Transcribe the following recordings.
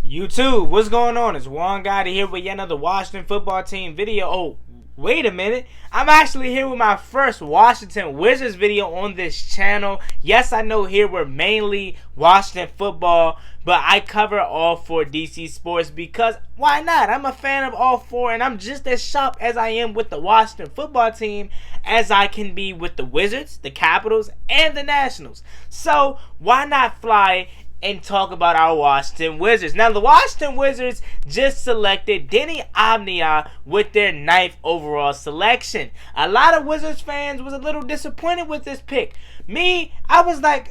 YouTube, what's going on? It's Juan Gotti here with yet another Washington football team video. Oh, wait a minute. I'm actually here with my first Washington Wizards video on this channel. Yes, I know here we're mainly Washington football, but I cover all four DC sports because why not? I'm a fan of all four, and I'm just as sharp as I am with the Washington football team as I can be with the Wizards, the Capitals, and the Nationals. So why not fly and talk about our Washington Wizards. Now, the Washington Wizards just selected Demi Avdija with their 9th overall selection. A lot of Wizards fans was a little disappointed with this pick. Me, I was like,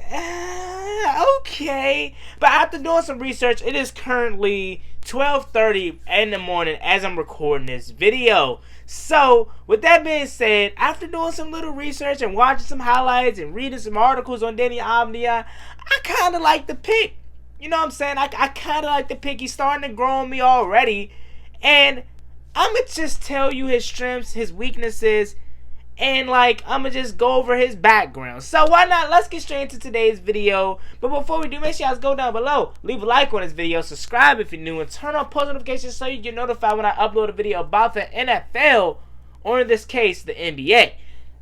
okay. But after doing some research, it is currently 12:30 in the morning as I'm recording this video. So, with that being said, after doing some little research and watching some highlights and reading some articles on Demi Avdija, I kind of like the pick. You know what I'm saying? I kind of like the pick. He's starting to grow on me already. And I'm going to just tell you his strengths, his weaknesses, and I'm going to just go over his background. So why not? Let's get straight into today's video. But before we do, make sure you guys go down below, leave a like on this video, subscribe if you're new, and turn on post notifications so you get notified when I upload a video about the NFL, or in this case, the NBA.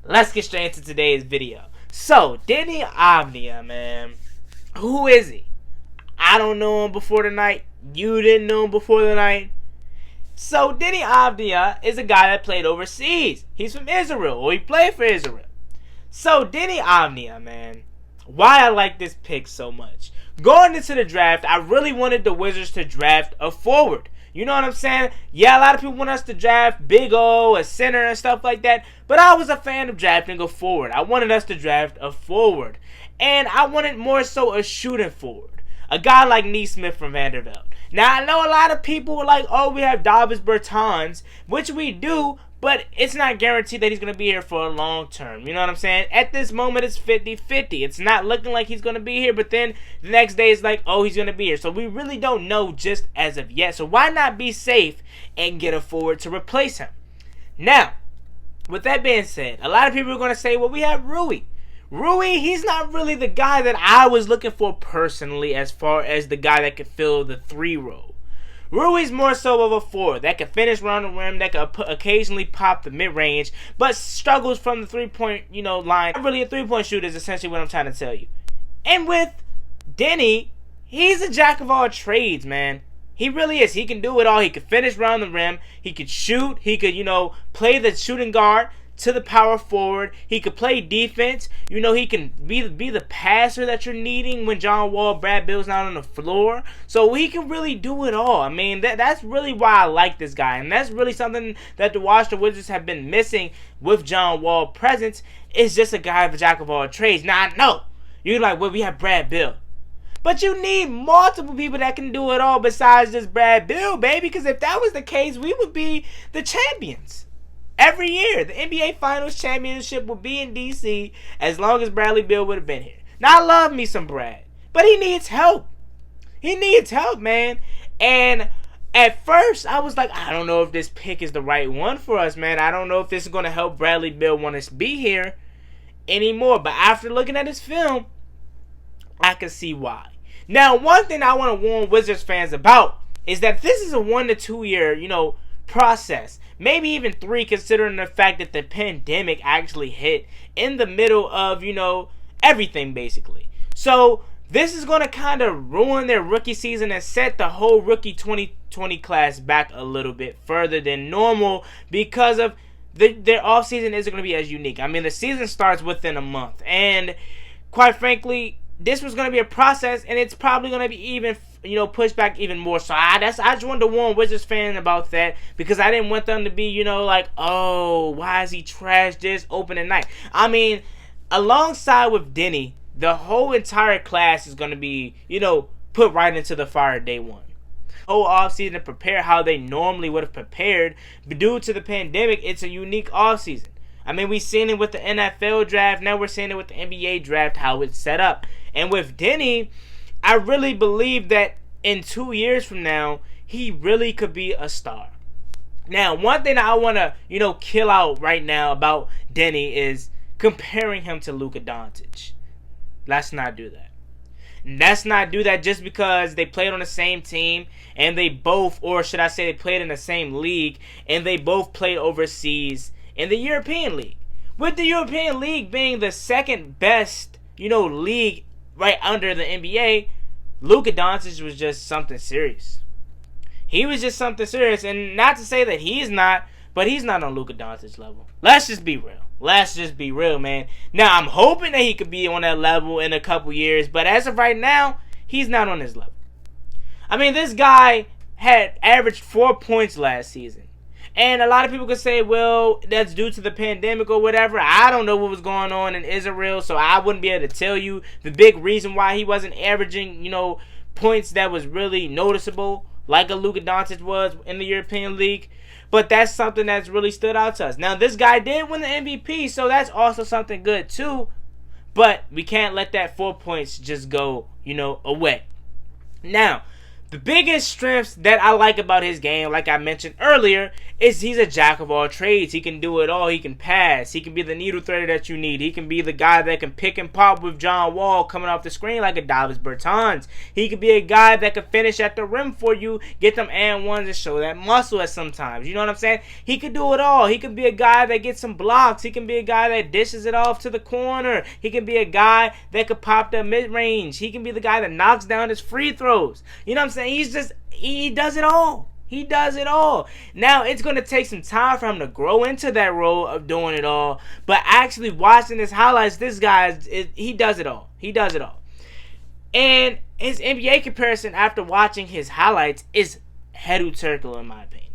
Let's get straight into today's video. So, Demi Avdija, man. Who is he? I don't know him before tonight. You didn't know him before the night. So, Demi Avdija is a guy that played overseas. He's from Israel, or he played for Israel. So, Demi Avdija, man, why I like this pick so much. Going into the draft, I really wanted the Wizards to draft a forward. You know what I'm saying? Yeah, a lot of people want us to draft Big O, a center, and stuff like that. But I was a fan of drafting a forward. I wanted us to draft a forward. And I wanted more so a shooting forward. A guy like Neesmith from Vanderbilt. Now, I know a lot of people were like, oh, we have Davis Bertans, which we do, but it's not guaranteed that he's going to be here for a long term. You know what I'm saying? At this moment, it's 50-50. It's not looking like he's going to be here, but then the next day it's like, oh, he's going to be here. So we really don't know just as of yet. So why not be safe and get a forward to replace him? Now, with that being said, a lot of people are going to say, well, we have Rui. Rui, he's not really the guy that I was looking for personally as far as the guy that could fill the 3 role. Rui's more so of a 4 that can finish around the rim, that can occasionally pop the mid-range, but struggles from the 3-point, line. Not really a 3-point shooter is essentially what I'm trying to tell you. And with Demi, he's a jack of all trades, man. He really is. He can do it all. He can finish around the rim. He could shoot. He could, play the shooting guard to the power forward. He could play defense. He can be the passer that you're needing when John Wall, Brad Bill's not on the floor. So he can really do it all. I mean, that's really why I like this guy. And that's really something that the Washington Wizards have been missing with John Wall presence. Is just a guy of a jack of all trades. Now, I know. You're like, well, we have Brad Bill. But you need multiple people that can do it all besides just Brad Bill, baby. Because if that was the case, we would be the champions. Every year, the NBA Finals championship would be in DC as long as Bradley Beal would have been here. Now, I love me some Brad, but he needs help. He needs help, man. And at first, I was like, I don't know if this pick is the right one for us, man. I don't know if this is going to help Bradley Beal want us to be here anymore. But after looking at his film, I can see why. Now, one thing I want to warn Wizards fans about is that this is a 1 to 2 year, process. Maybe even 3, considering the fact that the pandemic actually hit in the middle of, everything basically. So this is going to kind of ruin their rookie season and set the whole rookie 2020 class back a little bit further than normal because of their offseason isn't going to be as unique. I mean, the season starts within a month. And quite frankly, this was going to be a process, and it's probably going to be even pushed back even more. So I just wanted to warn Wizards fans about that because I didn't want them to be, like, oh, why is he trash this opening night? I mean, alongside with Demi, the whole entire class is going to be, put right into the fire day one. Whole offseason to prepare how they normally would have prepared, but due to the pandemic, it's a unique offseason. I mean, we've seen it with the NFL draft. Now we're seeing it with the NBA draft, how it's set up. And with Demi, I really believe that in 2 years from now, he really could be a star. Now, one thing I want to, kill out right now about Demi is comparing him to Luka Doncic. Let's not do that. let's not do that just because they played on the same team and they both, or should I say they played in the same league and they both played overseas in the European League. With the European League being the second best, league right under the NBA, Luka Doncic was just something serious. He was just something serious, and not to say that he's not, but he's not on Luka Doncic level. Let's just be real. Let's just be real, man. Now, I'm hoping that he could be on that level in a couple years, but as of right now, he's not on his level. I mean, this guy had averaged 4 points last season. And a lot of people could say, well, that's due to the pandemic or whatever. I don't know what was going on in Israel, so I wouldn't be able to tell you the big reason why he wasn't averaging, points that was really noticeable, like a Luka Doncic was in the European League. But that's something that's really stood out to us. Now, this guy did win the MVP, so that's also something good too. But we can't let that 4 points just go, away. Now, the biggest strengths that I like about his game, like I mentioned earlier, is he's a jack of all trades. He can do it all. He can pass. He can be the needle threader that you need. He can be the guy that can pick and pop with John Wall coming off the screen like a Davis Bertans. He could be a guy that can finish at the rim for you, get them and ones and show that muscle at sometimes. You know what I'm saying? He could do it all. He could be a guy that gets some blocks. He can be a guy that dishes it off to the corner. He can be a guy that could pop the mid-range. He can be the guy that knocks down his free throws. You know what I'm saying? He does it all. He does it all. Now, it's going to take some time for him to grow into that role of doing it all. But actually watching his highlights, this guy, he does it all. He does it all. And his NBA comparison after watching his highlights is Hedo Turkoglu, in my opinion.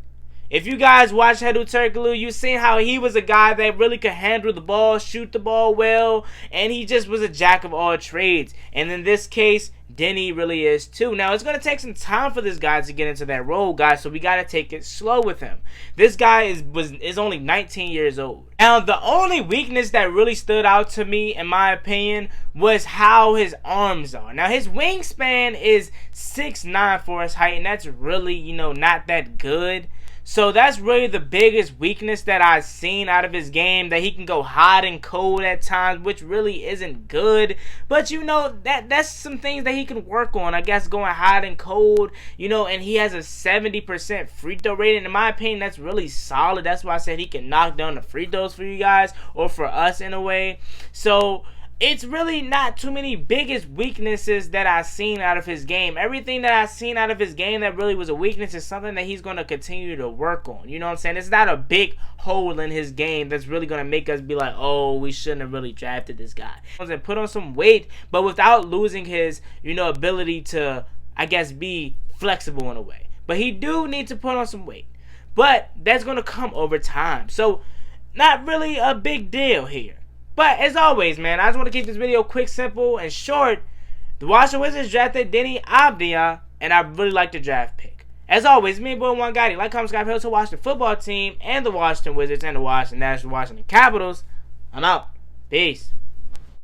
If you guys watch Hedo Turkoglu, you've seen how he was a guy that really could handle the ball, shoot the ball well, and he just was a jack of all trades. And in this case, Demi really is too. Now, it's going to take some time for this guy to get into that role, guys, so we got to take it slow with him. This guy is only 19 years old. Now, the only weakness that really stood out to me, in my opinion, was how his arms are. Now, his wingspan is 6'9" for his height, and that's really, not that good. So that's really the biggest weakness that I've seen out of his game, that he can go hot and cold at times, which really isn't good. But that's some things that he can work on, I guess, going hot and cold, and he has a 70% free throw rating. In my opinion, that's really solid. That's why I said he can knock down the free throws for you guys, or for us in a way. So it's really not too many biggest weaknesses that I've seen out of his game. Everything that I've seen out of his game that really was a weakness is something that he's going to continue to work on. You know what I'm saying? It's not a big hole in his game that's really going to make us be like, oh, we shouldn't have really drafted this guy. And put on some weight, but without losing his, ability to, I guess, be flexible in a way. But he do need to put on some weight. But that's going to come over time. So, not really a big deal here. But as always, man, I just want to keep this video quick, simple, and short. The Washington Wizards drafted Demi Avdija, and I really like the draft pick. As always, me and Boy One Gotti. Like, comment, subscribe, help to watch the football team and the Washington Wizards and the Washington Nationals, Washington Capitals. I'm out. Peace.